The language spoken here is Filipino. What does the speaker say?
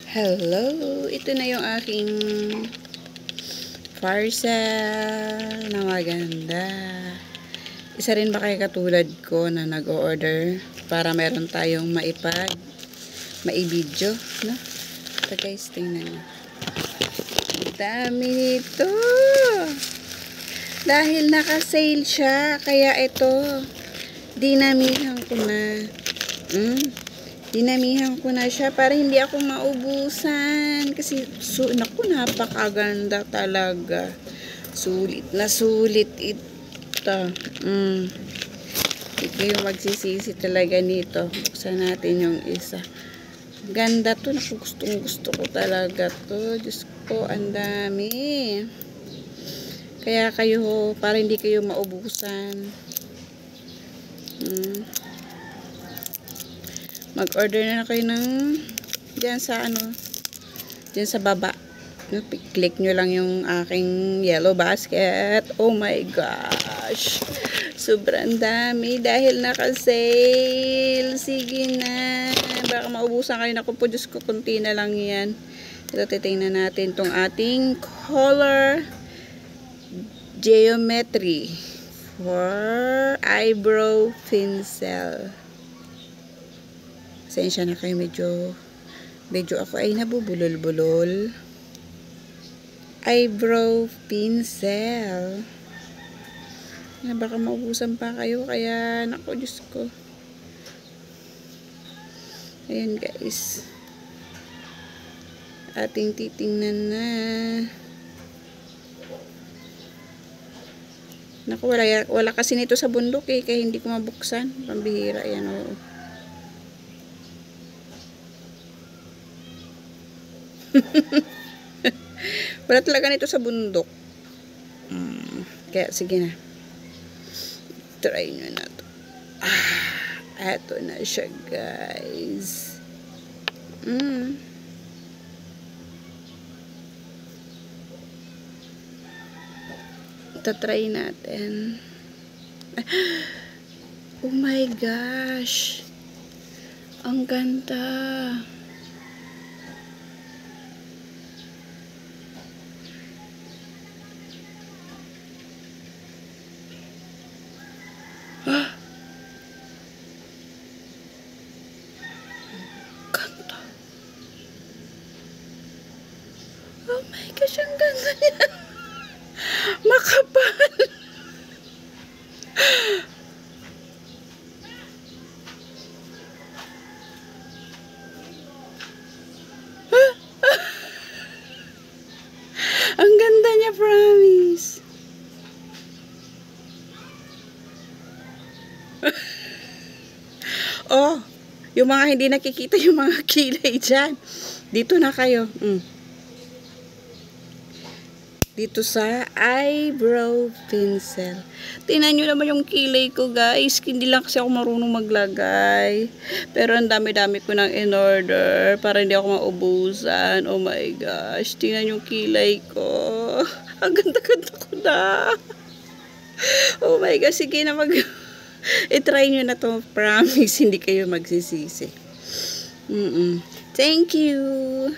Hello! Ito na yung aking parcel na maganda. Isa rin ba kayo katulad ko na nag-order para meron tayong maibidyo, no? Ito guys, tingnan nyo. Dami nito! Dahil naka-sale siya, kaya ito, dinamihan ko na. Dinamihan ko na siya para hindi ako maubusan. Kasi, naku, napakaganda talaga. Sulit na sulit ito. Hindi kayo magsisisi talaga nito. Buksan natin yung isa. Ganda to. Naku, gusto ko talaga to. Diyos ko, ang dami. Kaya kayo, para hindi kayo maubusan. Mag-order na kayo ng dyan sa dyan sa baba. Click nyo lang yung aking yellow basket. Oh my gosh, sobrang dami dahil naka-sale. Sige na, baka maubusan kayo. Naku po, Diyos ko, kunti na lang yan. Ito, titingnan natin tong ating color geometry for eyebrow pencil. Pasensya na kayo, medyo ako ay nabubulol-bulol. Eyebrow pencil. Baka maubusan pa kayo, kaya naku, Diyos ko. Ayan guys. Ating titingnan na. Naku, wala kasi nito sa bundok kaya hindi ko mabuksan. Pambihira yan, oo. Wala talaga nito sa bundok. Kaya sige na, try nyo na to. Eto na siya guys. Ito, try natin. Oh my gosh, ang ganda. Ganda. Oh my gosh, ang ganda niya. Makapal. Ang ganda niya, promise. Oh, yung mga hindi nakikita yung mga kilay dyan. Dito na kayo. Dito sa eyebrow pencil. Tingnan nyo naman yung kilay ko guys. Hindi lang kasi ako marunong maglagay. Pero ang dami-dami ko nang in-order para hindi ako maubusan. Oh my gosh. Tingnan yung kilay ko. Ang ganda-ganda ko na. Oh my gosh. Sige na i-try nyo na to. Promise, hindi kayo magsisisi. Thank you.